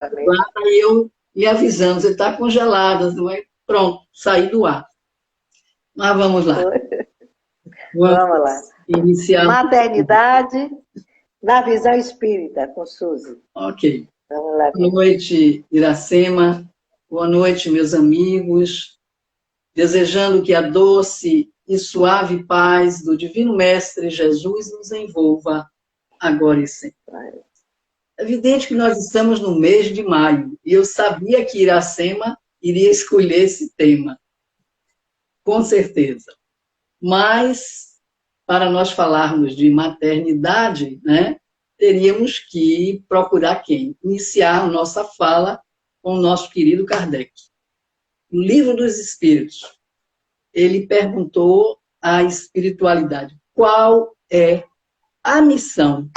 Aí eu me avisando, você está congelada, não é? Pronto, saí do ar. Mas vamos lá. Vamos lá. Iniciar. Maternidade na visão espírita, com Suzy. Ok. Vamos lá. Boa noite, Iracema. Boa noite, meus amigos. Desejando que a doce e suave paz do Divino Mestre Jesus nos envolva agora e sempre. É evidente que nós estamos no mês de maio e eu sabia que Iracema iria escolher esse tema, com certeza. Mas, para nós falarmos de maternidade, né, teríamos que procurar quem? Iniciar a nossa fala com o nosso querido Kardec. No Livro dos Espíritos, ele perguntou à espiritualidade: qual é a missão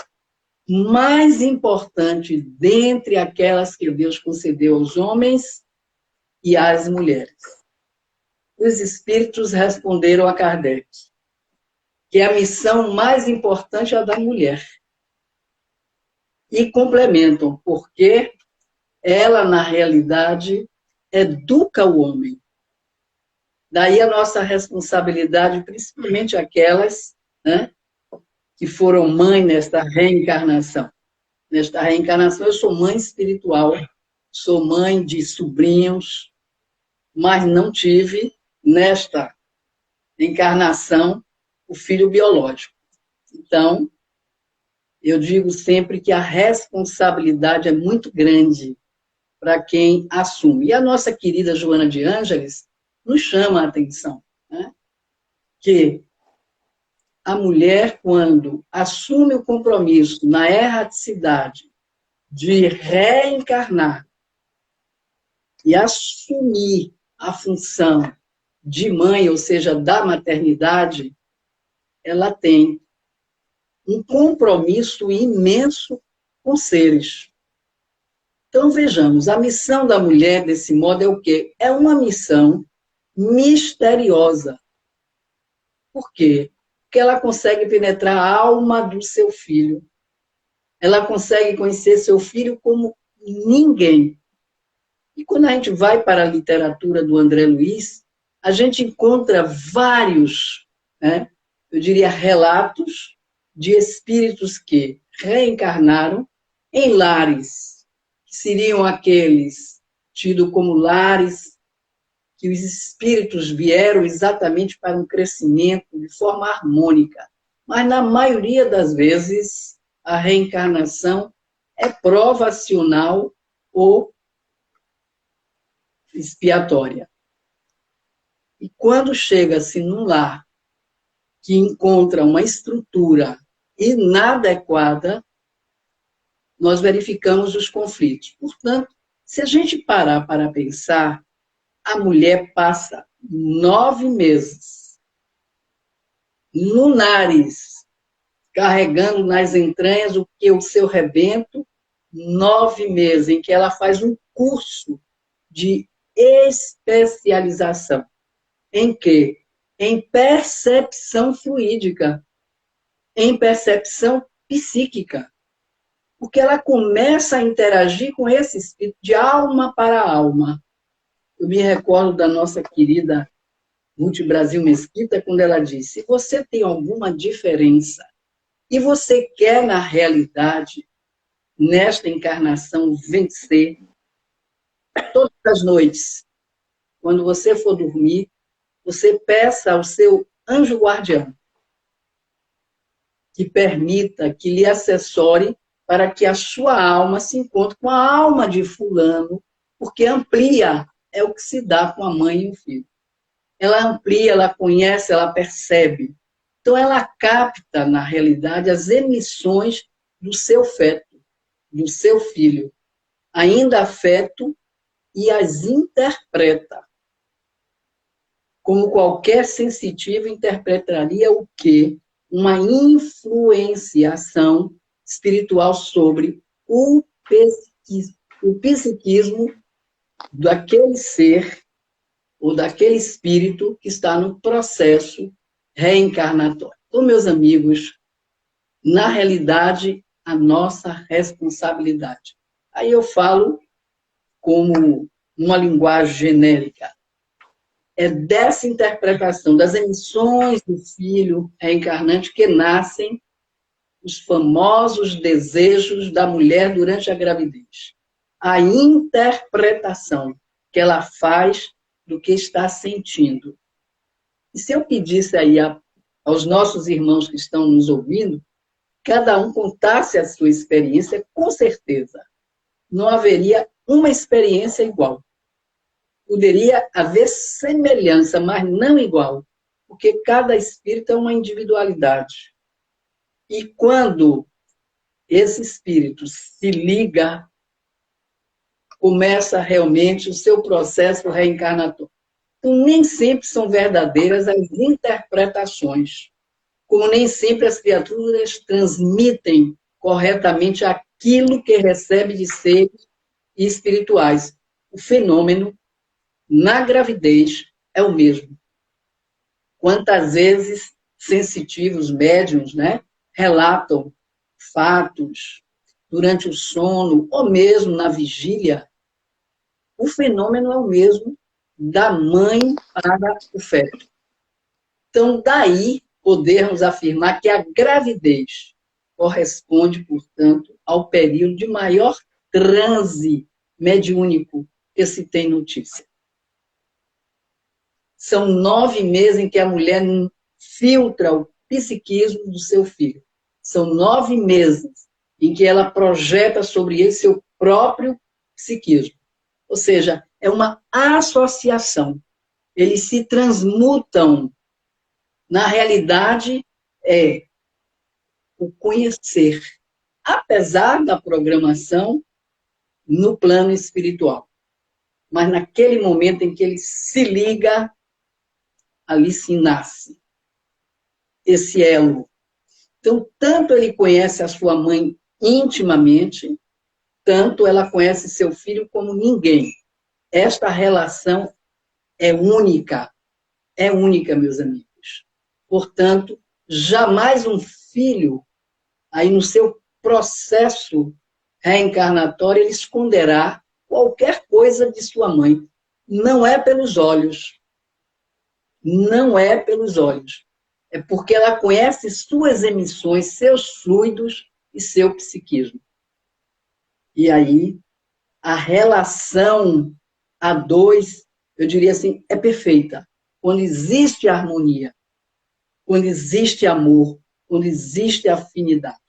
mais importante dentre aquelas que Deus concedeu aos homens e às mulheres? Os espíritos responderam a Kardec que a missão mais importante é a da mulher. E complementam, porque ela, na realidade, educa o homem. Daí a nossa responsabilidade, principalmente aquelas, né, que foram mãe nesta reencarnação. Nesta reencarnação, eu sou mãe espiritual, sou mãe de sobrinhos, mas não tive, nesta encarnação, o filho biológico. Então, eu digo sempre que a responsabilidade é muito grande para quem assume. E a nossa querida Joana de Ângeles nos chama a atenção, né? Que a mulher, quando assume o compromisso na erraticidade de reencarnar e assumir a função de mãe, ou seja, da maternidade, ela tem um compromisso imenso com seres. Então, vejamos, a missão da mulher, desse modo, é o quê? É uma missão misteriosa. Por quê? Porque ela consegue penetrar a alma do seu filho. Ela consegue conhecer seu filho como ninguém. E quando a gente vai para a literatura do André Luiz, a gente encontra vários, né, eu diria, relatos de espíritos que reencarnaram em lares, que seriam aqueles tidos como lares, que os espíritos vieram exatamente para um crescimento de forma harmônica. Mas, na maioria das vezes, a reencarnação é provacional ou expiatória. E quando chega-se num lar que encontra uma estrutura inadequada, nós verificamos os conflitos. Portanto, se a gente parar para pensar, a mulher passa 9 meses no nariz, carregando nas entranhas o que o seu rebento, 9 meses em que ela faz um curso de especialização. Em quê? Em percepção fluídica, em percepção psíquica. Porque ela começa a interagir com esse espírito de alma para alma. Eu me recordo da nossa querida Ruth Brasil Mesquita, quando ela disse: se você tem alguma diferença e você quer, na realidade, nesta encarnação, vencer, todas as noites, quando você for dormir, você peça ao seu anjo guardião que permita, que lhe assessore para que a sua alma se encontre com a alma de fulano, porque amplia, é o que se dá com a mãe e o filho. Ela amplia, ela conhece, ela percebe. Então, ela capta, na realidade, as emissões do seu feto, do seu filho, ainda feto, e as interpreta. Como qualquer sensitivo interpretaria o quê? Uma influenciação espiritual sobre o psiquismo daquele ser ou daquele espírito que está no processo reencarnatório. Então, meus amigos, na realidade, a nossa responsabilidade. Aí eu falo como uma linguagem genérica. É dessa interpretação das emissões do filho reencarnante que nascem os famosos desejos da mulher durante a gravidez. A interpretação que ela faz do que está sentindo. E se eu pedisse aí aos nossos irmãos que estão nos ouvindo, cada um contasse a sua experiência, com certeza não haveria uma experiência igual. Poderia haver semelhança, mas não igual, porque cada espírito é uma individualidade. E quando esse espírito se liga, começa realmente o seu processo reencarnatório. Então, nem sempre são verdadeiras as interpretações, como nem sempre as criaturas transmitem corretamente aquilo que recebe de seres espirituais. O fenômeno, na gravidez, é o mesmo. Quantas vezes sensitivos, médiuns, né, relatam fatos durante o sono, ou mesmo na vigília, o fenômeno é o mesmo da mãe para o feto. Então, daí podermos afirmar que a gravidez corresponde, portanto, ao período de maior transe mediúnico que se tem notícia. São 9 meses em que a mulher filtra o psiquismo do seu filho. São 9 meses em que ela projeta sobre ele seu próprio psiquismo. Ou seja, é uma associação. Eles se transmutam. Na realidade, é o conhecer, apesar da programação no plano espiritual. Mas naquele momento em que ele se liga, ali se nasce esse elo. Então, tanto ele conhece a sua mãe intimamente, tanto ela conhece seu filho como ninguém. Esta relação é única, meus amigos. Portanto, jamais um filho, aí no seu processo reencarnatório, ele esconderá qualquer coisa de sua mãe. Não é pelos olhos. Não é pelos olhos. É porque ela conhece suas emissões, seus fluidos e seu psiquismo. E aí, a relação a dois, eu diria assim, é perfeita. Quando existe harmonia, quando existe amor, quando existe afinidade.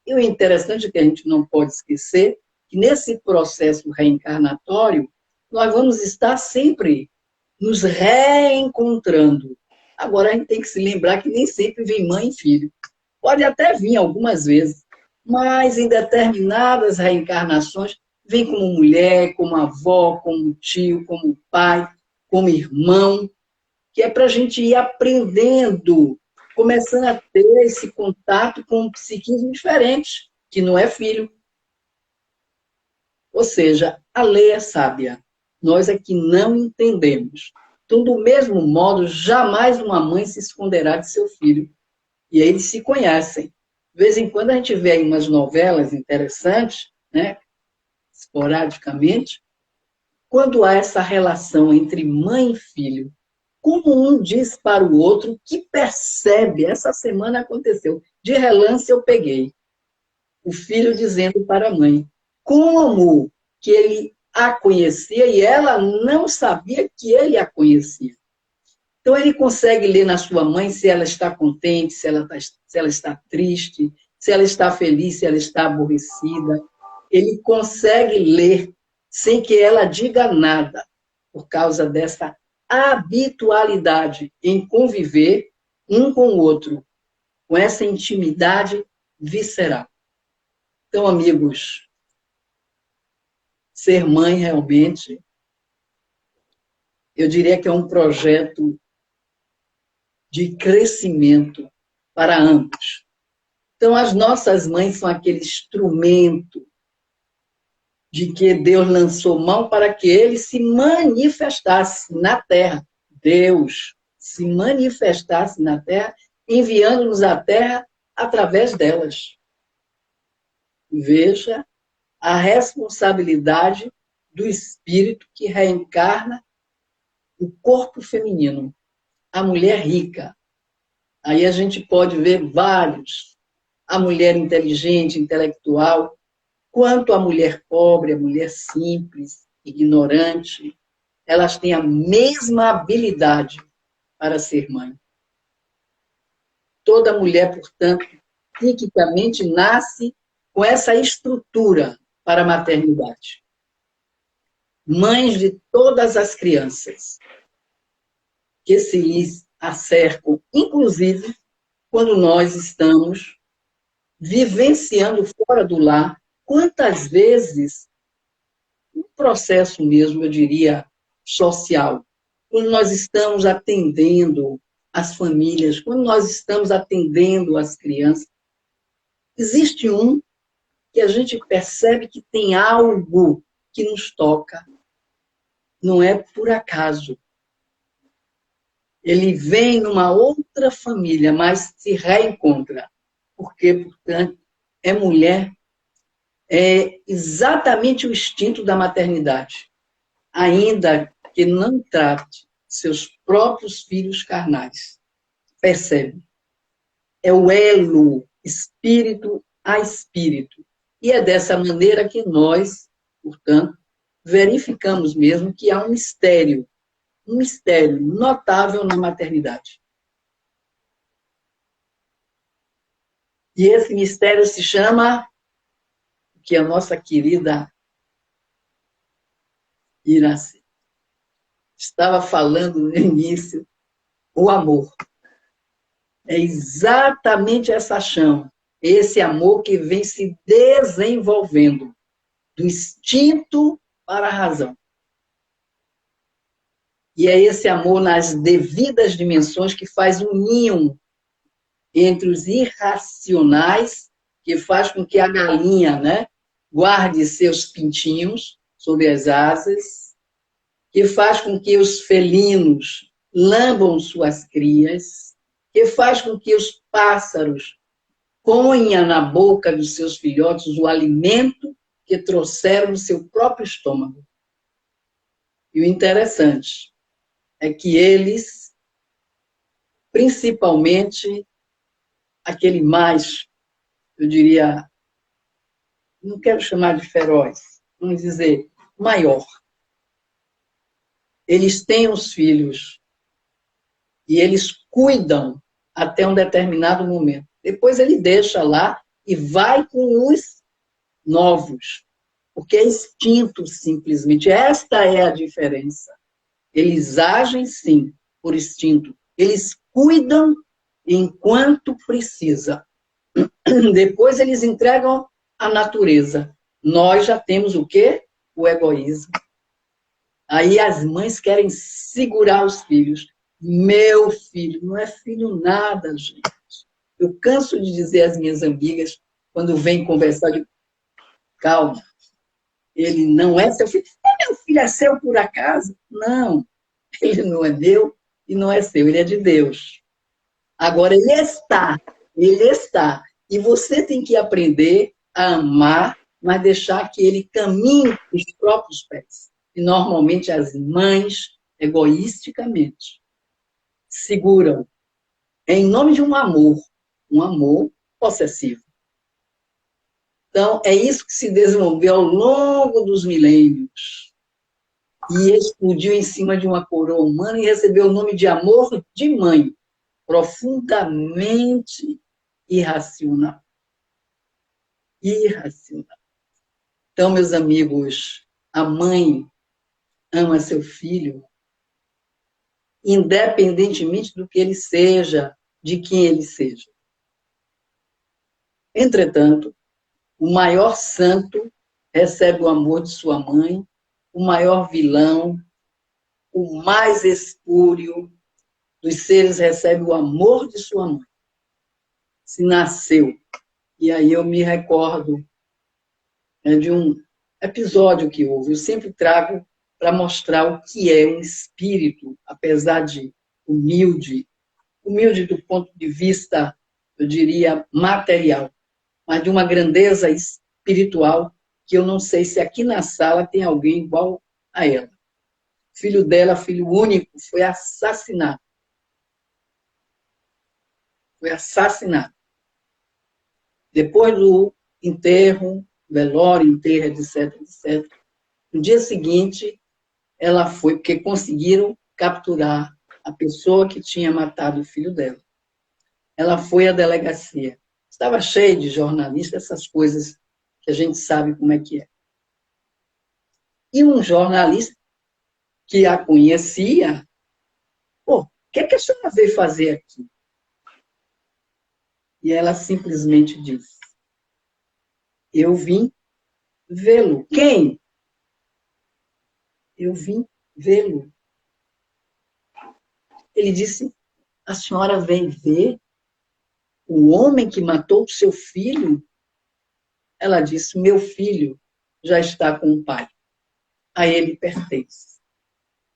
E o interessante é que a gente não pode esquecer que nesse processo reencarnatório, nós vamos estar sempre nos reencontrando. Agora, a gente tem que se lembrar que nem sempre vem mãe e filho. Pode até vir algumas vezes, mas em determinadas reencarnações, vem como mulher, como avó, como tio, como pai, como irmão, que é para a gente ir aprendendo, começando a ter esse contato com um psiquismo diferente, que não é filho. Ou seja, a lei é sábia. Nós é que não entendemos. Então, do mesmo modo, jamais uma mãe se esconderá de seu filho. E aí eles se conhecem. De vez em quando a gente vê aí umas novelas interessantes, né, esporadicamente, quando há essa relação entre mãe e filho, como um diz para o outro que percebe, essa semana aconteceu, de relance eu peguei, o filho dizendo para a mãe, como que ele a conhecia e ela não sabia que ele a conhecia. Então, ele consegue ler na sua mãe se ela está contente, se ela está triste, se ela está feliz, se ela está aborrecida. Ele consegue ler sem que ela diga nada, por causa dessa habitualidade em conviver um com o outro, com essa intimidade visceral. Então, amigos, ser mãe realmente, eu diria que é um projeto de crescimento para ambos. Então, as nossas mães são aquele instrumento de que Deus lançou mão para que ele se manifestasse na Terra. Deus se manifestasse na Terra, enviando-nos à Terra através delas. Veja a responsabilidade do espírito que reencarna o corpo feminino, a mulher rica. Aí a gente pode ver vários. A mulher inteligente, intelectual, quanto a mulher pobre, a mulher simples, ignorante, elas têm a mesma habilidade para ser mãe. Toda mulher, portanto, psiquicamente nasce com essa estrutura para a maternidade. Mães de todas as crianças que se lhes acercam, inclusive quando nós estamos vivenciando fora do lar, quantas vezes, um processo mesmo, eu diria, social, quando nós estamos atendendo as famílias, quando nós estamos atendendo as crianças, existe um que a gente percebe que tem algo que nos toca. Não é por acaso. Ele vem numa outra família, mas se reencontra. Porque, portanto, é mulher, é exatamente o instinto da maternidade. Ainda que não trate seus próprios filhos carnais. Percebe? É o elo espírito a espírito. E é dessa maneira que nós, portanto, verificamos mesmo que há um mistério notável na maternidade. E esse mistério se chama, que a nossa querida Iraci estava falando no início, o amor. É exatamente essa chama, esse amor que vem se desenvolvendo do instinto para a razão. E é esse amor nas devidas dimensões que faz um ninho entre os irracionais, que faz com que a galinha, né, guarde seus pintinhos sob as asas, que faz com que os felinos lambam suas crias, que faz com que os pássaros ponham na boca dos seus filhotes o alimento que trouxeram no seu próprio estômago. E o interessante é que eles, principalmente aquele mais, eu diria, não quero chamar de feroz, vamos dizer, maior. Eles têm os filhos e eles cuidam até um determinado momento. Depois ele deixa lá e vai com os novos, porque é instinto simplesmente. Esta é a diferença. Eles agem, sim, por instinto. Eles cuidam enquanto precisa. Depois eles entregam à natureza. Nós já temos o quê? O egoísmo. Aí as mães querem segurar os filhos. Meu filho, não é filho nada, gente. Eu canso de dizer às minhas amigas, quando vêm conversar, de calma, ele não é seu filho. Meu filho é seu por acaso? Não, ele não é meu e não é seu, ele é de Deus. Agora, ele está. E você tem que aprender a amar, mas deixar que ele caminhe com os próprios pés. E, normalmente, as mães, egoisticamente, seguram em nome de um amor possessivo. Então, é isso que se desenvolveu ao longo dos milênios. E explodiu em cima de uma coroa humana e recebeu o nome de amor de mãe, profundamente irracional. Irracional. Então, meus amigos, a mãe ama seu filho, independentemente do que ele seja, de quem ele seja. Entretanto, o maior santo recebe o amor de sua mãe, o maior vilão, o mais espúrio dos seres recebe o amor de sua mãe. Se nasceu. E aí eu me recordo de um episódio que houve. Eu sempre trago para mostrar o que é um espírito, apesar de humilde do ponto de vista, eu diria, material, mas de uma grandeza espiritual que eu não sei se aqui na sala tem alguém igual a ela. O filho dela, filho único, foi assassinado. Foi assassinado. Depois do enterro, velório, enterro, etc, etc. No dia seguinte, ela foi, porque conseguiram capturar a pessoa que tinha matado o filho dela. Ela foi à delegacia. Estava cheio de jornalistas, essas coisas que a gente sabe como é que é. E um jornalista que a conhecia, pô, o que é que a senhora veio fazer aqui? E ela simplesmente disse, eu vim vê-lo. Quem? Eu vim vê-lo. Ele disse, a senhora vem ver o homem que matou o seu filho? Ela disse, meu filho já está com o pai. A ele pertence.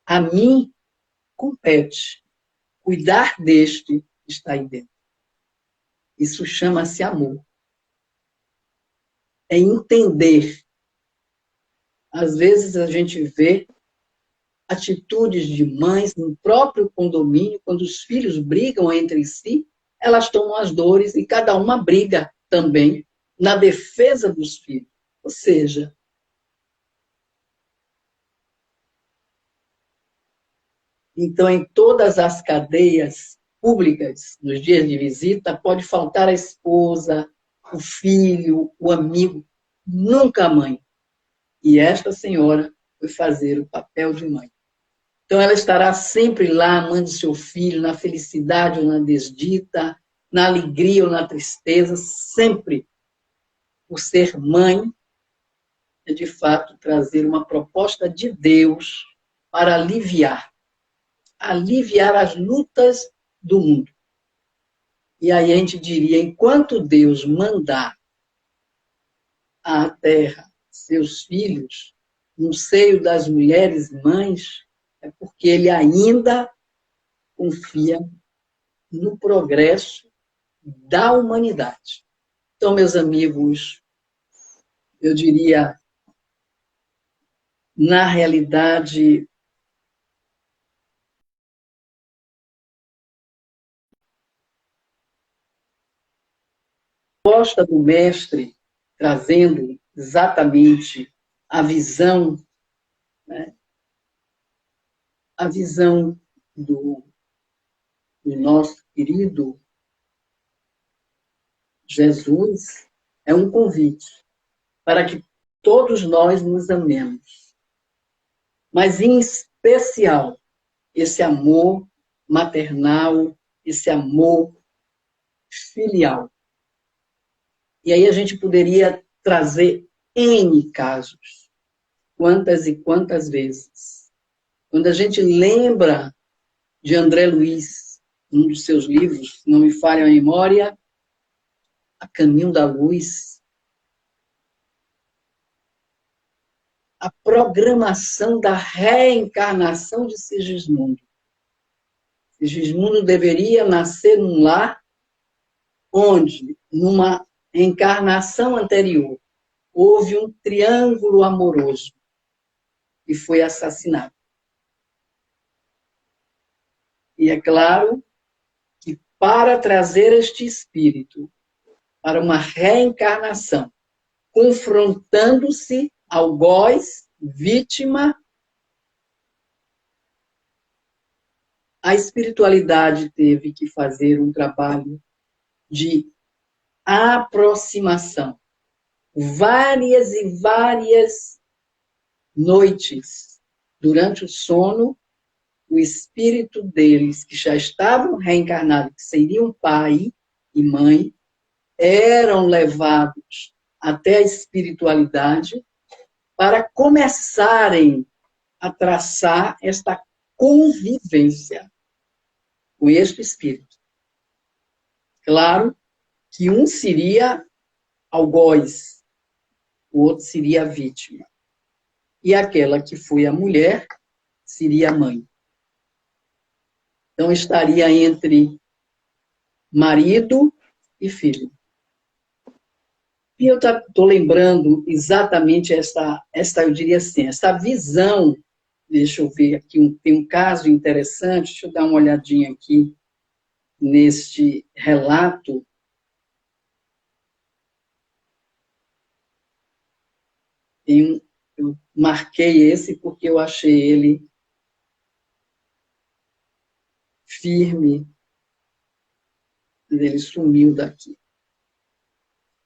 A mim compete cuidar deste que está aí dentro. Isso chama-se amor. É entender. Às vezes a gente vê atitudes de mães no próprio condomínio, quando os filhos brigam entre si, elas tomam as dores e cada uma briga também na defesa dos filhos. Ou seja, então, em todas as cadeias públicas, nos dias de visita, pode faltar a esposa, o filho, o amigo, nunca a mãe. E esta senhora foi fazer o papel de mãe. Então, ela estará sempre lá, amando seu filho, na felicidade ou na desdita, na alegria ou na tristeza, sempre. Por ser mãe, é de fato trazer uma proposta de Deus para aliviar as lutas do mundo. E aí a gente diria, enquanto Deus mandar à terra seus filhos no seio das mulheres mães, é porque ele ainda confia no progresso da humanidade. Então, meus amigos, eu diria, na realidade, a proposta do mestre, trazendo exatamente a visão, né, a visão do nosso querido Jesus, é um convite para que todos nós nos amemos. Mas, em especial, esse amor maternal, esse amor filial. E aí a gente poderia trazer N casos, quantas e quantas vezes. Quando a gente lembra de André Luiz, um dos seus livros, se não me falha a memória, A Caminho da Luz, a programação da reencarnação de Sigismundo. Sigismundo deveria nascer num lar onde, numa encarnação anterior, houve um triângulo amoroso e foi assassinado. E é claro que para trazer este espírito para uma reencarnação, confrontando-se algoz, vítima, a espiritualidade teve que fazer um trabalho de aproximação. Várias e várias noites, durante o sono, o espírito deles, que já estavam reencarnados, que seriam pai e mãe, eram levados até a espiritualidade para começarem a traçar esta convivência com este espírito. Claro que um seria algoz, o outro seria a vítima. E aquela que foi a mulher seria a mãe. Então, estaria entre marido e filho. E eu estou lembrando exatamente esta, eu diria assim, essa visão. Deixa eu ver aqui, tem um caso interessante, deixa eu dar uma olhadinha aqui neste relato. Eu marquei esse porque eu achei ele firme, mas ele sumiu daqui.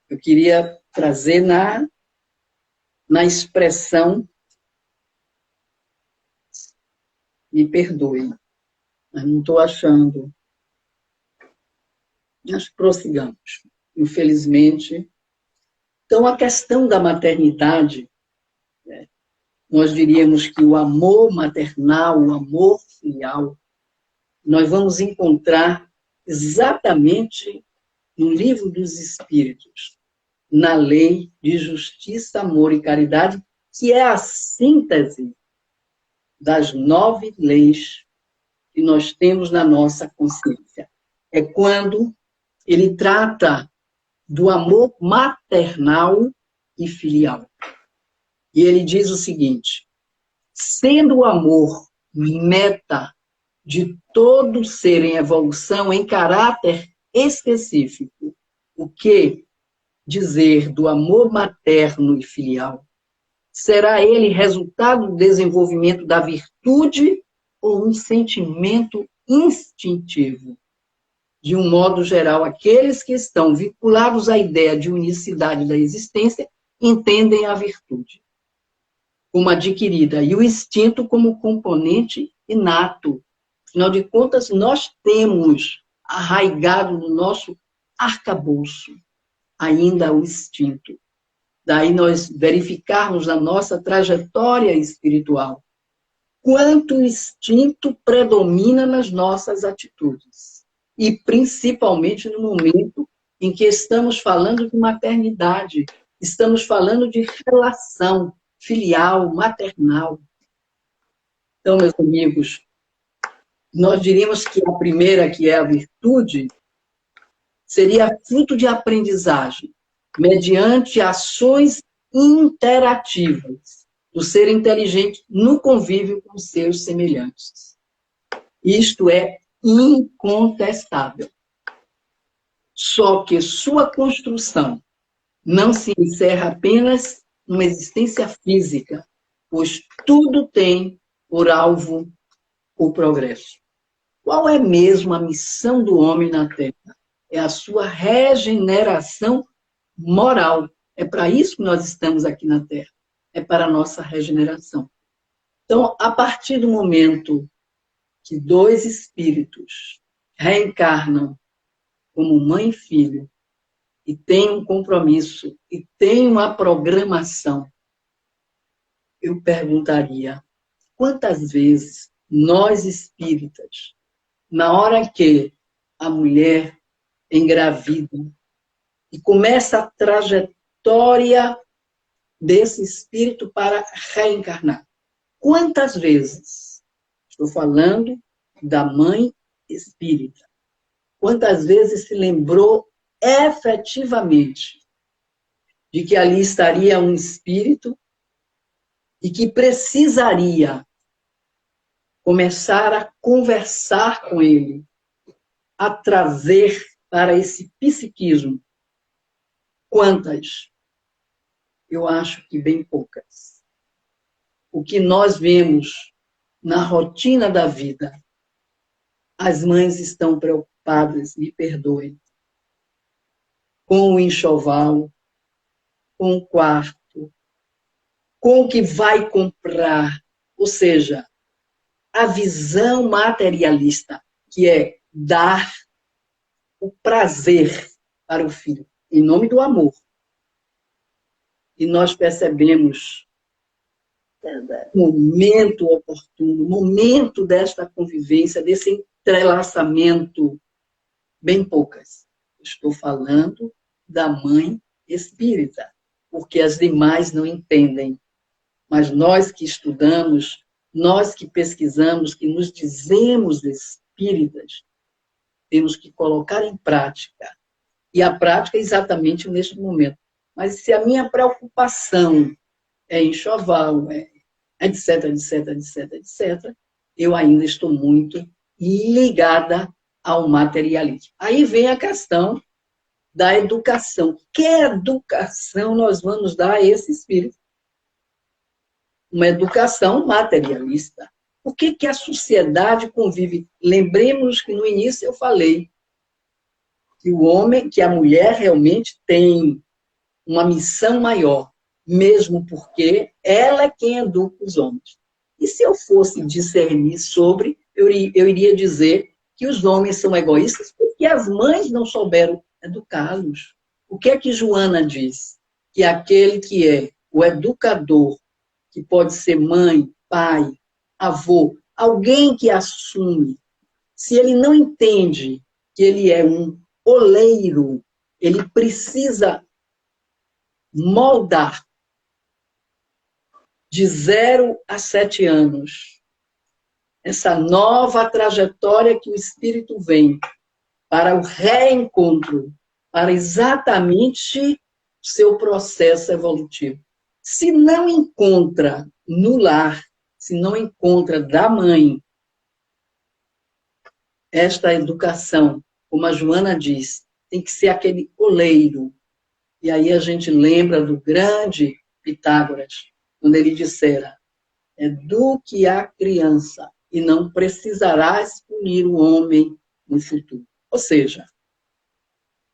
Eu queria trazer na expressão, me perdoe, mas não estou achando. Nós prossigamos, infelizmente. Então, a questão da maternidade, nós diríamos que o amor maternal, o amor filial, nós vamos encontrar exatamente no Livro dos Espíritos, na lei de justiça, amor e caridade, que é a síntese das 9 leis que nós temos na nossa consciência. É quando ele trata do amor maternal e filial. E ele diz o seguinte: sendo o amor meta de todo ser em evolução em caráter específico, o que dizer do amor materno e filial? Será ele resultado do desenvolvimento da virtude ou um sentimento instintivo? De um modo geral, aqueles que estão vinculados à ideia de unicidade da existência entendem a virtude como adquirida e o instinto como componente inato. Afinal de contas, nós temos arraigado no nosso arcabouço ainda o instinto. Daí nós verificarmos a nossa trajetória espiritual. Quanto o instinto predomina nas nossas atitudes. E principalmente no momento em que estamos falando de maternidade, estamos falando de relação filial, maternal. Então, meus amigos, nós diríamos que a primeira, que é a virtude, seria fruto de aprendizagem, mediante ações interativas do ser inteligente no convívio com seus semelhantes. Isto é incontestável. Só que sua construção não se encerra apenas numa existência física, pois tudo tem por alvo o progresso. Qual é mesmo a missão do homem na Terra? É a sua regeneração moral. É para isso que nós estamos aqui na Terra. É para a nossa regeneração. Então, a partir do momento que 2 espíritos reencarnam como mãe e filho, e têm um compromisso, e têm uma programação, eu perguntaria, quantas vezes nós espíritas, na hora que a mulher engravida e começa a trajetória desse espírito para reencarnar, quantas vezes, estou falando da mãe espírita, quantas vezes se lembrou efetivamente de que ali estaria um espírito e que precisaria começar a conversar com ele, a trazer para esse psiquismo. Quantas? Eu acho que bem poucas. O que nós vemos na rotina da vida, as mães estão preocupadas, me perdoem, com o enxoval, com o quarto, com o que vai comprar, ou seja, a visão materialista, que é dar o prazer para o filho, em nome do amor. E nós percebemos o momento oportuno, o momento desta convivência, desse entrelaçamento, bem poucas. Estou falando da mãe espírita, porque as demais não entendem. Mas nós que estudamos, nós que pesquisamos, que nos dizemos espíritas, temos que colocar em prática. E a prática é exatamente neste momento. Mas se a minha preocupação é enxoval, etc, etc, etc, etc, eu ainda estou muito ligada ao materialismo. Aí vem a questão da educação. Que educação nós vamos dar a esse espírito? Uma educação materialista. Por que que a sociedade convive? Lembremos que no início eu falei que o homem, que a mulher realmente tem uma missão maior, mesmo porque ela é quem educa os homens. E se eu fosse discernir sobre, eu iria dizer que os homens são egoístas porque as mães não souberam educá-los. O que é que Joana diz? Que aquele que é o educador, que pode ser mãe, pai, avô, alguém que assume, se ele não entende que ele é um oleiro, ele precisa moldar de 0 a 7 anos essa nova trajetória que o espírito vem para o reencontro, para exatamente o seu processo evolutivo. Se não encontra no lar, se não encontra da mãe esta educação, como a Joana diz, tem que ser aquele oleiro. E aí a gente lembra do grande Pitágoras, quando ele dissera: eduque a criança e não precisarás punir o homem no futuro. Ou seja,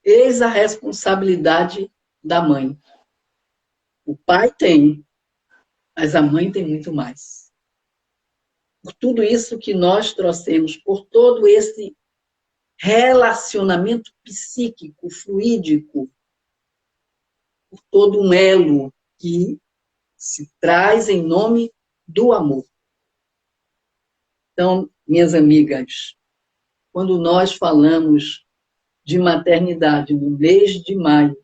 eis a responsabilidade da mãe. O pai tem, mas a mãe tem muito mais. Por tudo isso que nós trouxemos, por todo esse relacionamento psíquico, fluídico, por todo um elo que se traz em nome do amor. Então, minhas amigas, quando nós falamos de maternidade no mês de maio,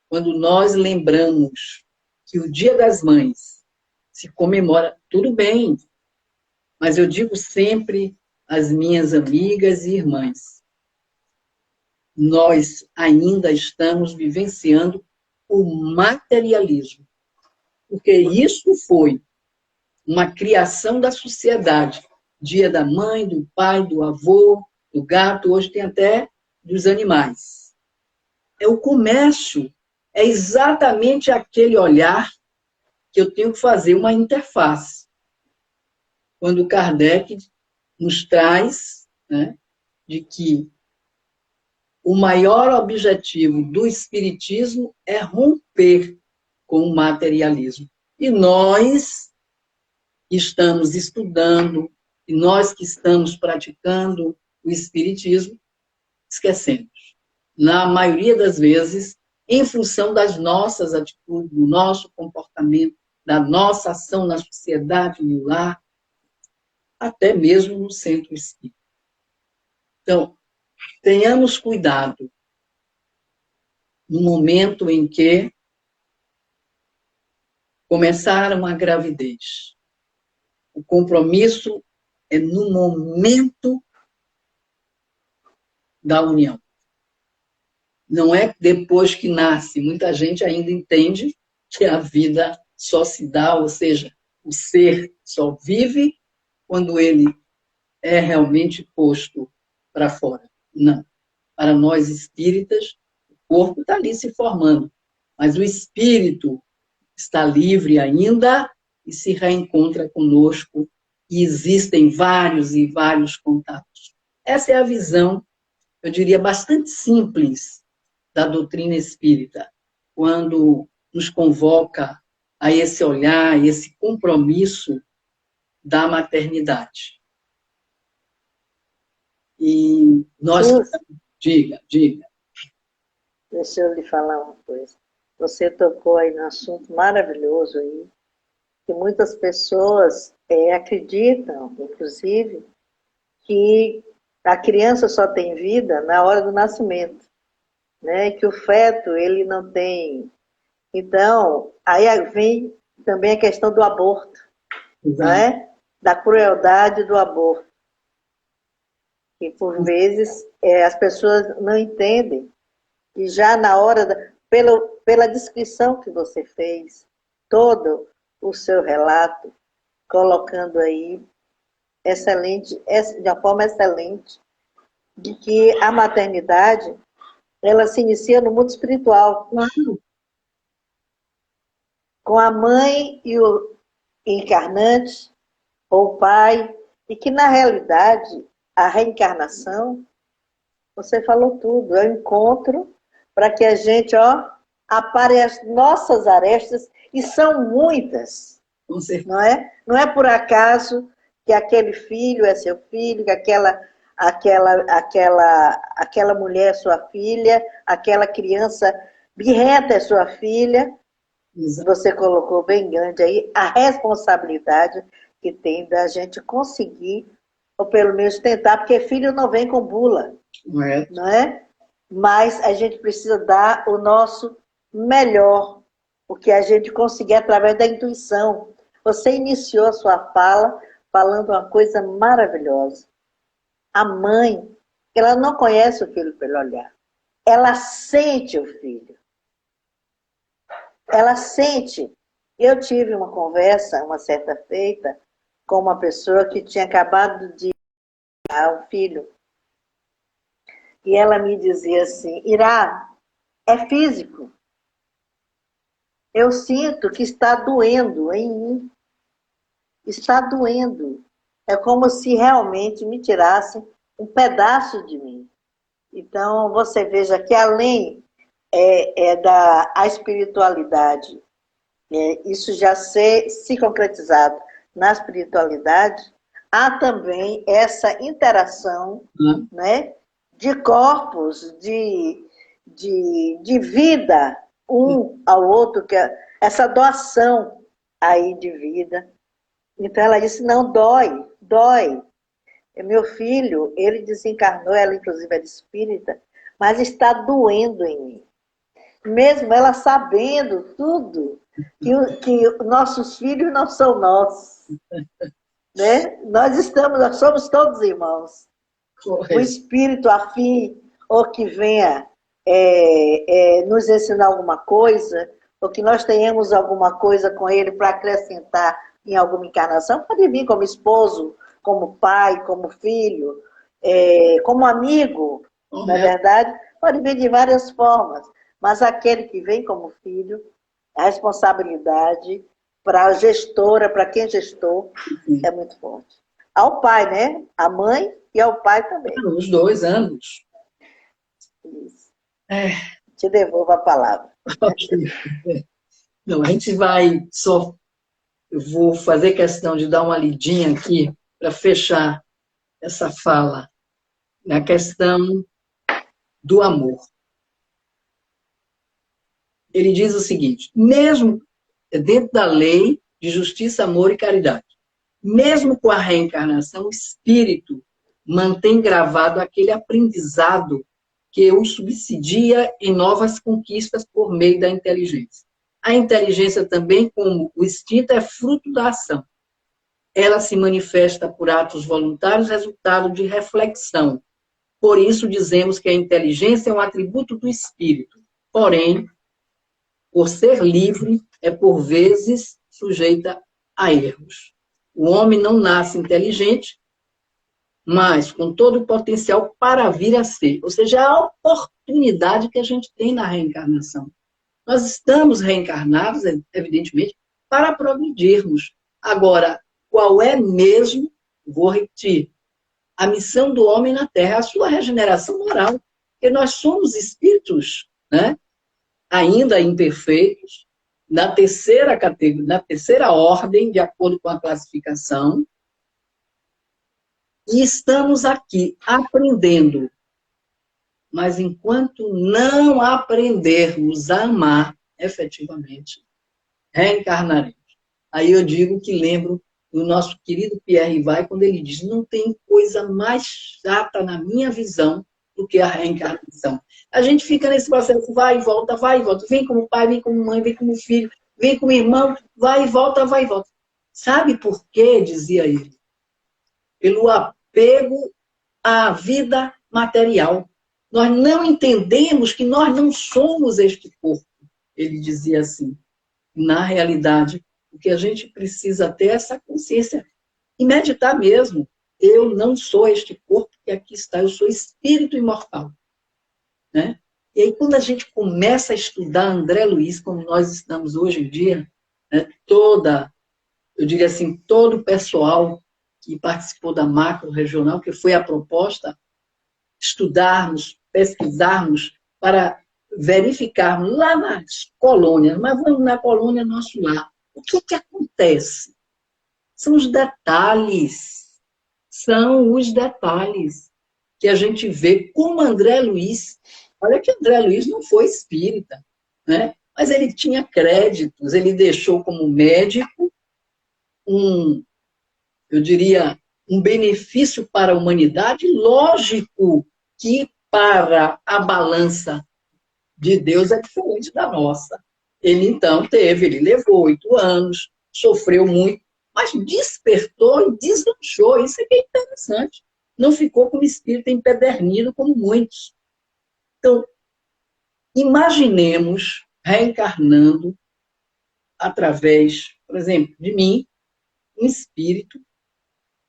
quando nós lembramos que o Dia das Mães se comemora, tudo bem, mas eu digo sempre às minhas amigas e irmãs, nós ainda estamos vivenciando o materialismo, porque isso foi uma criação da sociedade. Dia da mãe, do pai, do avô, do gato, hoje tem até dos animais. É o comércio, é exatamente aquele olhar que eu tenho que fazer uma interface. Quando Kardec nos traz, né, de que o maior objetivo do espiritismo é romper com o materialismo. E nós estamos estudando, e nós que estamos praticando o espiritismo, esquecemos. Na maioria das vezes, em função das nossas atitudes, do nosso comportamento, da nossa ação na sociedade, no lar, até mesmo no centro espírita. Então, tenhamos cuidado no momento em que começar uma gravidez. O compromisso é no momento da união. Não é depois que nasce. Muita gente ainda entende que a vida só se dá, ou seja, o ser só vive quando ele é realmente posto para fora. Não. Para nós espíritas, o corpo está ali se formando, mas o espírito está livre ainda e se reencontra conosco, e existem vários e vários contatos. Essa é a visão, eu diria, bastante simples da doutrina espírita, quando nos convoca a esse olhar, esse compromisso da maternidade. E nós... Diga. Deixa eu lhe falar uma coisa. Você tocou aí num assunto maravilhoso aí, que muitas pessoas acreditam, inclusive, que a criança só tem vida na hora do nascimento, né? Que o feto, ele não tem... Então, aí vem também a questão do aborto, não é? Da crueldade do aborto. E, por vezes, as pessoas não entendem. E já na hora pela descrição que você fez, todo o seu relato, colocando aí excelente, de uma forma excelente, de que a maternidade, ela se inicia no mundo espiritual. Claro. Com a mãe e o encarnante, ou o pai, e que, na realidade, a reencarnação, você falou tudo, é um encontro para que a gente, apare as nossas arestas, e são muitas, não é? Não é por acaso que aquele filho é seu filho, que aquela mulher é sua filha, aquela criança birrenta é sua filha. Você colocou bem grande aí a responsabilidade que tem da gente conseguir, ou pelo menos tentar, porque filho não vem com bula, não é? Mas a gente precisa dar o nosso melhor, o que a gente conseguir através da intuição. Você iniciou a sua fala falando uma coisa maravilhosa. A mãe, ela não conhece o filho pelo olhar. Ela sente o filho. Ela sente. Eu tive uma conversa, uma certa feita, com uma pessoa que tinha acabado de ter um filho. E ela me dizia assim, Irá, é físico. Eu sinto que está doendo em mim. Está doendo. É como se realmente me tirassem um pedaço de mim. Então, você veja que além da a espiritualidade, isso já se concretizado na espiritualidade, há também essa interação, né, de corpos, de vida, um ao outro, que é essa doação aí de vida. Então ela disse, não, dói. Meu filho, ele desencarnou, ela inclusive é espírita, mas está doendo em mim. Mesmo ela sabendo tudo, que nossos filhos não são nossos. Né? Nós somos todos irmãos. O espírito afim, ou que venha nos ensinar alguma coisa, ou que nós tenhamos alguma coisa com ele para acrescentar em alguma encarnação, pode vir como esposo, como pai, como filho, como amigo, não é verdade? Pode vir de várias formas, mas aquele que vem como filho, a responsabilidade para a gestora, para quem gestou, é muito forte. Ao pai, né? A mãe e ao pai também. Os dois, ambos. Isso. Te devolvo a palavra. Não, a gente vai só... Eu vou fazer questão de dar uma lidinha aqui para fechar essa fala na questão do amor. Ele diz o seguinte, mesmo dentro da lei de justiça, amor e caridade, mesmo com a reencarnação, o espírito mantém gravado aquele aprendizado que o subsidia em novas conquistas por meio da inteligência. A inteligência também, como o instinto, é fruto da ação. Ela se manifesta por atos voluntários, resultado de reflexão. Por isso, dizemos que a inteligência é um atributo do espírito. Porém, por ser livre, é por vezes sujeita a erros. O homem não nasce inteligente, mas com todo o potencial para vir a ser. Ou seja, a oportunidade que a gente tem na reencarnação. Nós estamos reencarnados, evidentemente, para progredirmos. Agora, qual é mesmo, vou repetir, a missão do homem na Terra, a sua regeneração moral. Porque nós somos espíritos, né? Ainda imperfeitos, na terceira categoria, na terceira ordem, de acordo com a classificação, e estamos aqui aprendendo. Mas enquanto não aprendermos a amar, efetivamente, reencarnaremos. Aí eu digo que lembro do nosso querido Pierre Rivail, quando ele diz, não tem coisa mais chata na minha visão do que a reencarnação. A gente fica nesse processo, vai e volta, vem como pai, vem como mãe, vem como filho, vem como irmão, vai e volta, vai e volta. Sabe por quê, dizia ele? Pelo apego à vida material. Nós não entendemos que nós não somos este corpo. Ele dizia assim. Na realidade, o que a gente precisa ter é essa consciência e meditar mesmo. Eu não sou este corpo que aqui está, eu sou espírito imortal. Né? E aí, quando a gente começa a estudar André Luiz, como nós estamos hoje em dia, né, eu diria assim, todo o pessoal que participou da macro regional, que foi a proposta, estudarmos, pesquisarmos, para verificarmos lá nas colônias, mas vamos na colônia nosso lar. O que que acontece? São os detalhes. São os detalhes que a gente vê como André Luiz. Olha que André Luiz não foi espírita, né? Mas ele tinha créditos, ele deixou como médico eu diria, um benefício para a humanidade, lógico que para a balança de Deus é diferente da nossa. Ele, então, ele levou 8 anos, sofreu muito, mas despertou e deslanchou. Isso é que é interessante. Não ficou como espírito empedernido, como muitos. Então, imaginemos reencarnando através, por exemplo, de mim, um espírito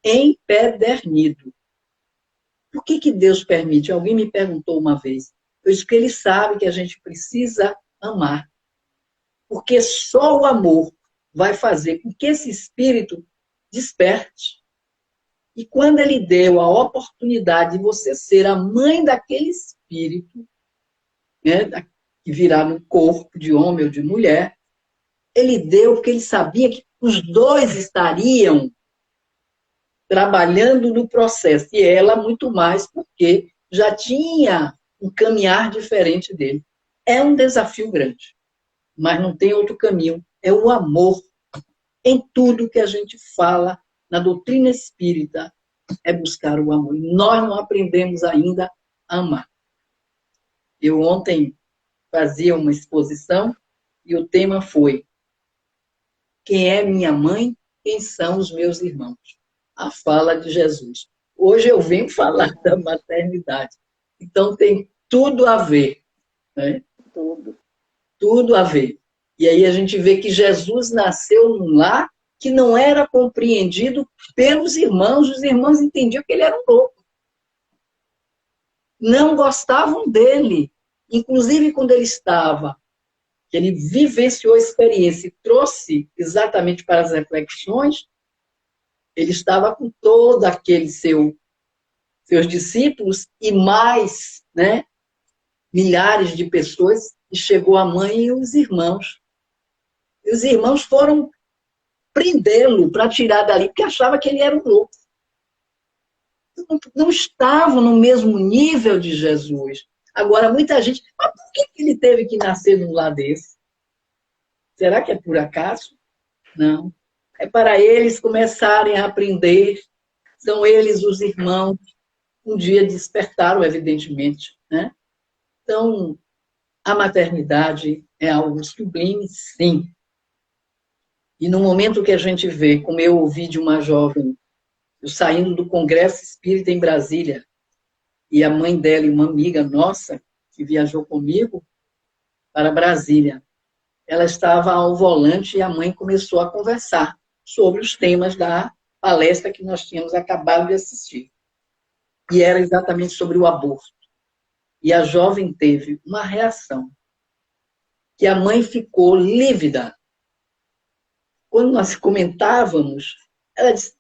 empedernido. Por que Deus permite? Alguém me perguntou uma vez. Eu disse que ele sabe que a gente precisa amar. Porque só o amor vai fazer com que esse espírito desperte. E quando ele deu a oportunidade de você ser a mãe daquele espírito, né, que virá no corpo de homem ou de mulher, ele deu porque ele sabia que os dois estariam trabalhando no processo, e ela muito mais, porque já tinha um caminhar diferente dele. É um desafio grande, mas não tem outro caminho. É o amor. Em tudo que a gente fala na doutrina espírita, é buscar o amor. E nós não aprendemos ainda a amar. Eu ontem fazia uma exposição e o tema foi: quem é minha mãe? Quem são os meus irmãos? A fala de Jesus. Hoje eu venho falar da maternidade. Então tem tudo a ver. Né? Tudo. Tudo a ver. E aí a gente vê que Jesus nasceu num lar que não era compreendido pelos irmãos. Os irmãos entendiam que ele era um louco. Não gostavam dele. Inclusive, quando ele estava, que ele vivenciou a experiência e trouxe exatamente para as reflexões, ele estava com todo aquele seus discípulos e mais, né, milhares de pessoas, e chegou a mãe e os irmãos. E os irmãos foram prendê-lo para tirar dali, porque achava que ele era um louco. Não estavam no mesmo nível de Jesus. Agora, muita gente, mas por que ele teve que nascer num lar desse? Será que é por acaso? Não. É para eles começarem a aprender. São eles os irmãos. Um dia despertaram, evidentemente. Né? Então, a maternidade é algo sublime, sim. E no momento que a gente vê, como eu ouvi de uma jovem, eu saindo do Congresso Espírita em Brasília, e a mãe dela e uma amiga nossa, que viajou comigo para Brasília, ela estava ao volante e a mãe começou a conversar sobre os temas da palestra que nós tínhamos acabado de assistir. E era exatamente sobre o aborto. E a jovem teve uma reação, que a mãe ficou lívida. Quando nós comentávamos, ela disse: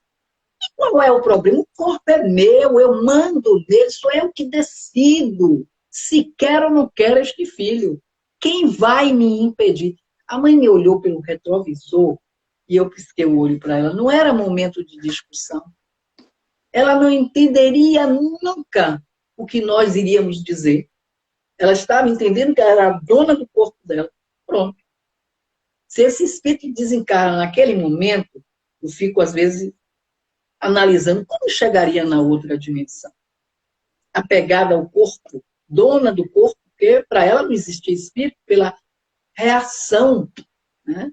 qual é o problema? O corpo é meu, eu mando nele, sou eu que decido se quero ou não quero este filho. Quem vai me impedir? A mãe me olhou pelo retrovisor e eu pisquei o olho para ela. Não era momento de discussão. Ela não entenderia nunca o que nós iríamos dizer. Ela estava entendendo que ela era a dona do corpo dela. Pronto. Se esse espírito desencarna naquele momento, eu fico, às vezes, analisando como chegaria na outra dimensão. Apegada ao corpo, dona do corpo, porque para ela não existia espírito, pela reação. Né?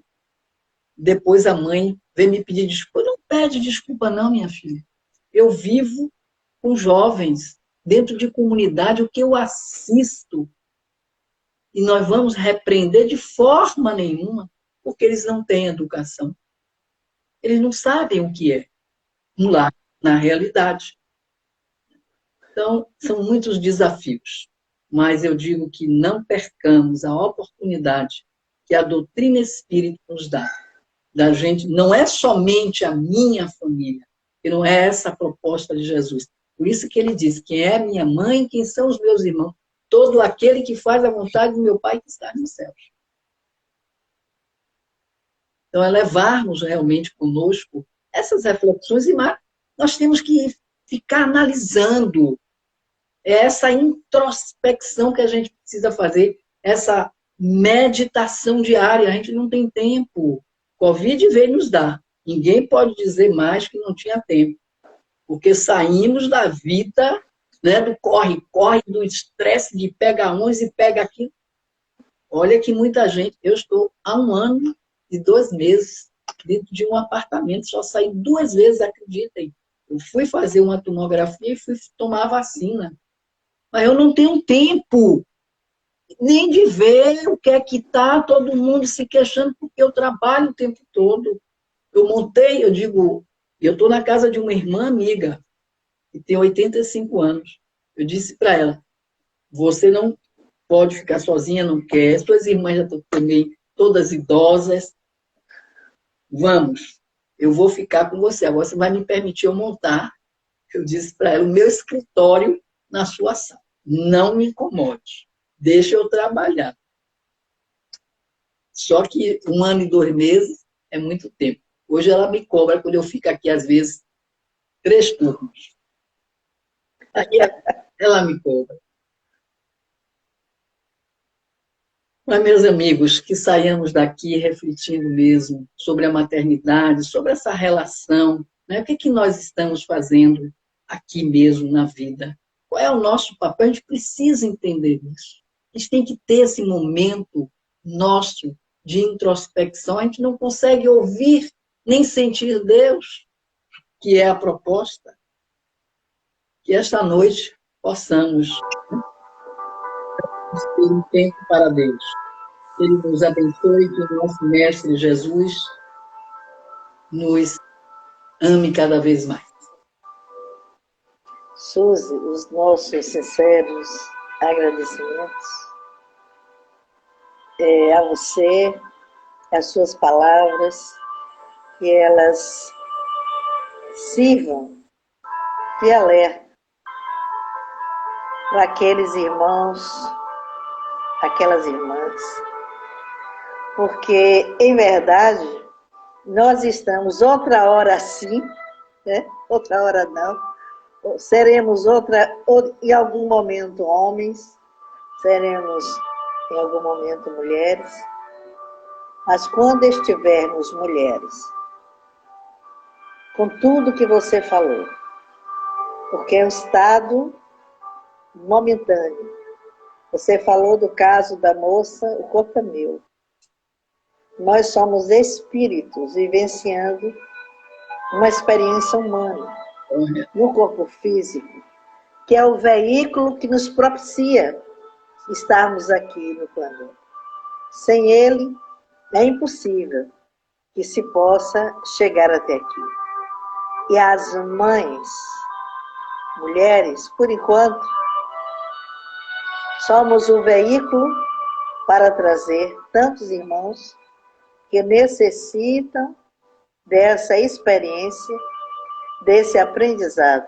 Depois a mãe veio me pedir desculpa. Não pede desculpa não, minha filha. Eu vivo com jovens dentro de comunidade, o que eu assisto, e nós vamos repreender de forma nenhuma, porque eles não têm educação. Eles não sabem o que é um lar na realidade. Então, são muitos desafios, mas eu digo que não percamos a oportunidade que a doutrina espírita nos dá, da gente, não é somente a minha família, que não é essa a proposta de Jesus. Por isso que ele diz, quem é minha mãe, quem são os meus irmãos, todo aquele que faz a vontade do meu Pai que está nos céus. Então, é levarmos realmente conosco essas reflexões, e nós temos que ficar analisando essa introspecção que a gente precisa fazer, essa meditação diária. A gente não tem tempo. Covid veio nos dar. Ninguém pode dizer mais que não tinha tempo, porque saímos da vida, né, do corre-corre, do estresse de pega uns e pega aquilo. Olha que muita gente, eu estou há 1 ano e 2 meses dentro de um apartamento, só saí 2 vezes, acreditem. Eu fui fazer uma tomografia e fui tomar a vacina. Mas eu não tenho tempo nem de ver o que é que está todo mundo se queixando, porque eu trabalho o tempo todo. Eu montei, eu digo, eu estou na casa de uma irmã amiga, que tem 85 anos. Eu disse para ela, você não pode ficar sozinha, não quer, suas irmãs já estão também todas idosas, vamos, eu vou ficar com você, agora você vai me permitir eu montar, eu disse para ela, o meu escritório na sua sala. Não me incomode, deixa eu trabalhar. Só que 1 ano e 2 meses é muito tempo. Hoje ela me cobra quando eu fico aqui, às vezes, 3 turnos. Aí ela me cobra. Mas, meus amigos, que saiamos daqui refletindo mesmo sobre a maternidade, sobre essa relação, né? O que é que nós estamos fazendo aqui mesmo na vida? Qual é o nosso papel? A gente precisa entender isso. A gente tem que ter esse momento nosso de introspecção. A gente não consegue ouvir nem sentir Deus, que é a proposta. Que esta noite possamos, né, ter um tempo para Deus. Que Ele nos abençoe, que o nosso Mestre Jesus nos ame cada vez mais. Suzy, os nossos sinceros agradecimentos a você, as suas palavras, que elas sirvam de alerta para aqueles irmãos, aquelas irmãs, porque, em verdade, nós estamos outra hora assim, né? Outra hora não, seremos em algum momento homens, seremos em algum momento mulheres, mas quando estivermos mulheres, com tudo que você falou, porque é um estado momentâneo. Você falou do caso da moça, o corpo é meu. Nós somos espíritos vivenciando uma experiência humana no corpo físico, que é o veículo que nos propicia estarmos aqui no planeta. Sem ele, é impossível que se possa chegar até aqui. E as mães, mulheres, por enquanto, somos o veículo para trazer tantos irmãos que necessitam dessa experiência, desse aprendizado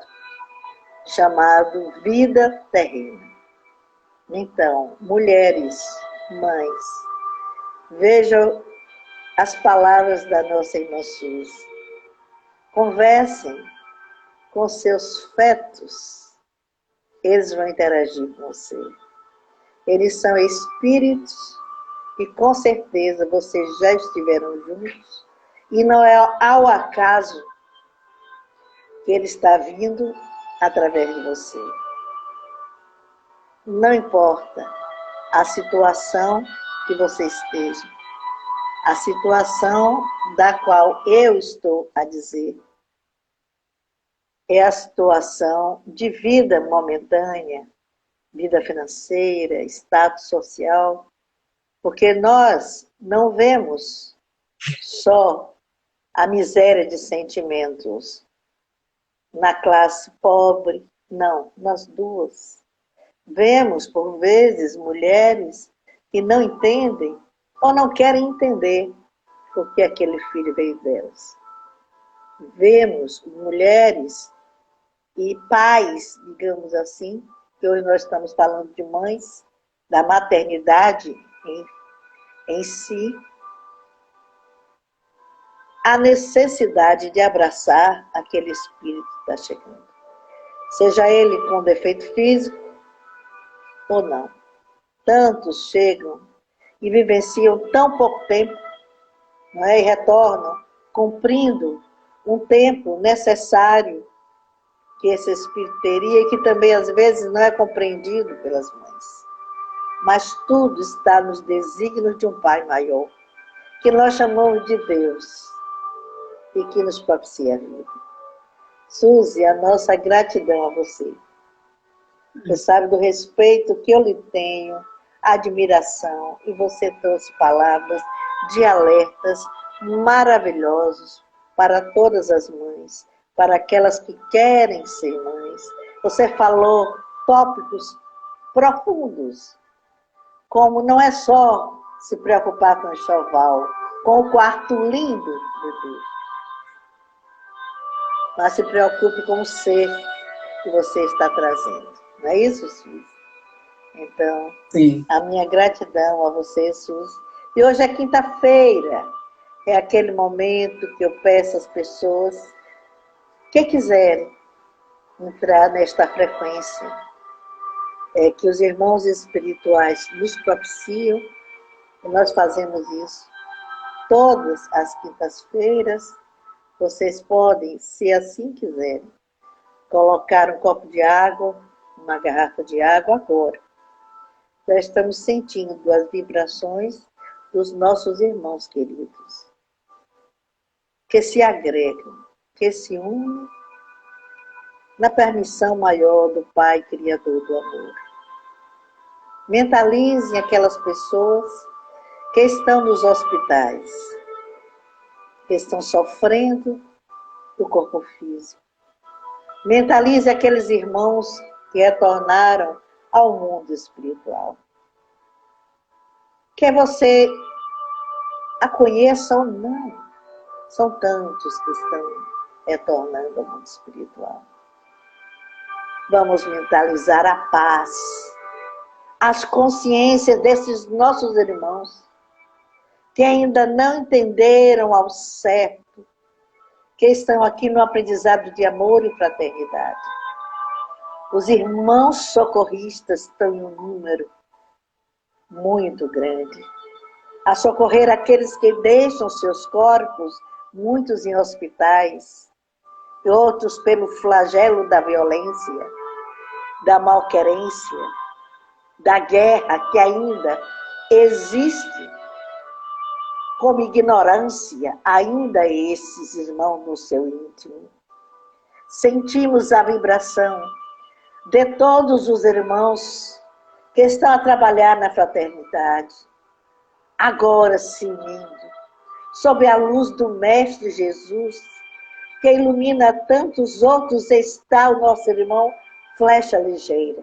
chamado vida terrena. Então, mulheres, mães, vejam as palavras da nossa irmã Suzy. Conversem com seus fetos, eles vão interagir com você. Eles são espíritos e com certeza vocês já estiveram juntos e não é ao acaso que ele está vindo através de você. Não importa a situação que você esteja, a situação da qual eu estou a dizer, é a situação de vida momentânea, vida financeira, status social, porque nós não vemos só a miséria de sentimentos na classe pobre, não, nas duas. Vemos, por vezes, mulheres que não entendem ou não querem entender porque aquele filho veio delas. Vemos mulheres e pais, digamos assim, que hoje nós estamos falando de mães, da maternidade em si, a necessidade de abraçar aquele espírito que está chegando. Seja ele com defeito físico ou não. Tantos chegam e vivenciam tão pouco tempo, não é? E retornam cumprindo um tempo necessário que esse espírito teria e que também às vezes não é compreendido pelas mães. Mas tudo está nos desígnios de um Pai maior, que nós chamamos de Deus e que nos propicia a vida. Suzy, a nossa gratidão a você. Você sabe do respeito que eu lhe tenho, admiração, e você trouxe palavras de alertas maravilhosos para todas as mães, para aquelas que querem ser mães. Você falou tópicos profundos, como não é só se preocupar com o enxoval, com o quarto lindo de Deus, mas se preocupe com o ser que você está trazendo. Não é isso, Suzy? Então, sim, a minha gratidão a você, Suzy. E hoje é quinta-feira, é aquele momento que eu peço às pessoas que quiserem entrar nesta frequência, que os irmãos espirituais nos propiciam, e nós fazemos isso todas as quintas-feiras. Vocês podem, se assim quiserem, colocar um copo de água, uma garrafa de água agora. Já estamos sentindo as vibrações dos nossos irmãos queridos, que se agregam, que se unem na permissão maior do Pai Criador do Amor. Mentalizem aquelas pessoas que estão nos hospitais, que estão sofrendo do corpo físico. Mentalize aqueles irmãos que retornaram ao mundo espiritual. Quer você a conheça ou não, são tantos que estão retornando ao mundo espiritual. Vamos mentalizar a paz, as consciências desses nossos irmãos que ainda não entenderam ao certo, que estão aqui no aprendizado de amor e fraternidade. Os irmãos socorristas estão em um número muito grande, a socorrer aqueles que deixam seus corpos, muitos em hospitais, e outros pelo flagelo da violência, da malquerência, da guerra que ainda existe, como ignorância, ainda esses irmãos no seu íntimo. Sentimos a vibração de todos os irmãos que estão a trabalhar na fraternidade, agora se unindo, sob a luz do Mestre Jesus, que ilumina tantos outros, está o nosso irmão Flecha Ligeira,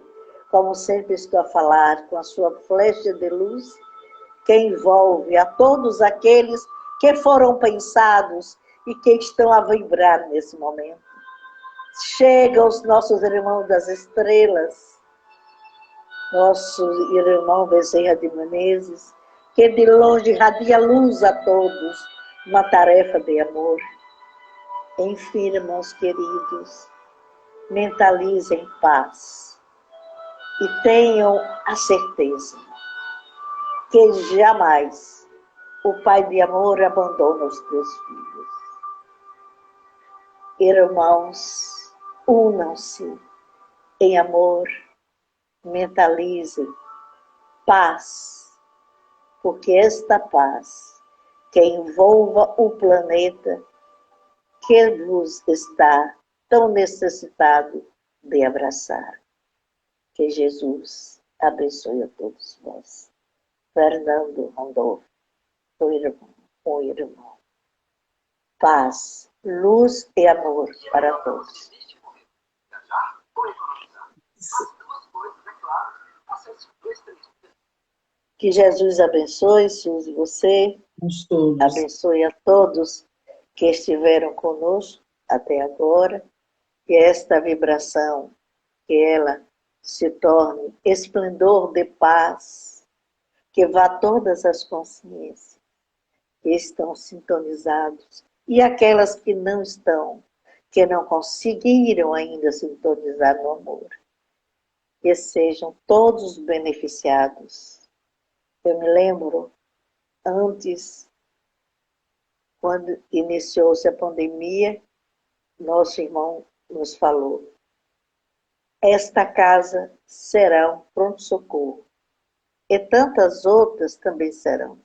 como sempre estou a falar, com a sua flecha de luz, que envolve a todos aqueles que foram pensados e que estão a vibrar nesse momento. Chega os nossos irmãos das estrelas, nosso irmão Bezerra de Menezes, que de longe irradia luz a todos, uma tarefa de amor. Enfim, irmãos queridos, mentalizem paz e tenham a certeza que jamais o Pai de amor abandona os teus filhos. Irmãos, unam-se em amor, mentalizem paz, porque esta paz que envolva o planeta que vos está tão necessitado de abraçar. Que Jesus abençoe a todos nós. Fernando Randolfo, o irmão. Paz, luz e amor para todos. Que Jesus abençoe, Suzy, você. Abençoe a todos que estiveram conosco até agora. Que esta vibração, que ela se torne esplendor de paz, que vá a todas as consciências que estão sintonizados e aquelas que não estão, que não conseguiram ainda sintonizar no amor. Que sejam todos beneficiados. Eu me lembro, antes, quando iniciou-se a pandemia, nosso irmão nos falou: esta casa será um pronto-socorro, e tantas outras também serão,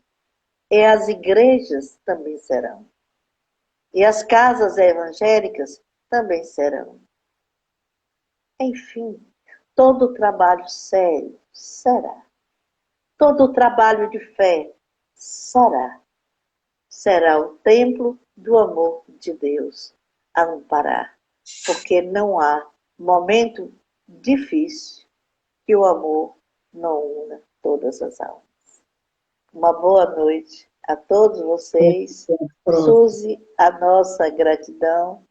e as igrejas também serão, e as casas evangélicas também serão. Enfim, todo trabalho sério será. Todo trabalho de fé será. Será o templo do amor de Deus a não parar, porque não há momento difícil que o amor não una todas as almas. Uma boa noite a todos vocês. Suzy, a nossa gratidão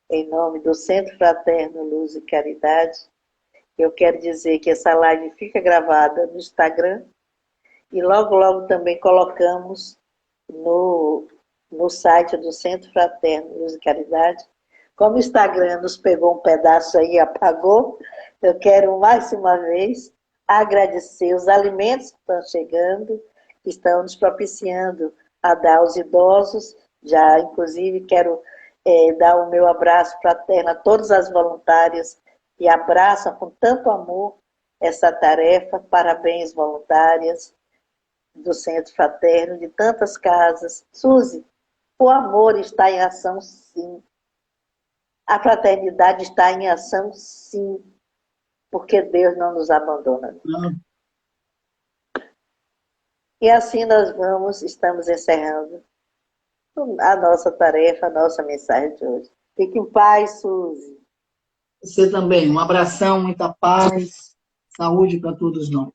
em nome do Centro Fraterno Luz e Caridade. Eu quero dizer que essa live fica gravada no Instagram e logo, logo também colocamos no site do Centro Fraterno Luz e Caridade. Como o Instagram nos pegou um pedaço aí e apagou, eu quero mais uma vez agradecer os alimentos que estão chegando, que estão nos propiciando a dar aos idosos. Já, inclusive, quero dar o meu abraço fraterno a todas as voluntárias que abraçam com tanto amor essa tarefa. Parabéns, voluntárias do Centro Fraterno, de tantas casas. Suzy, o amor está em ação, sim. A fraternidade está em ação, sim. Porque Deus não nos abandona. E assim nós estamos encerrando a nossa tarefa, a nossa mensagem de hoje. Fique em paz, Suzy. Você também. Um abração, muita paz, saúde para todos nós.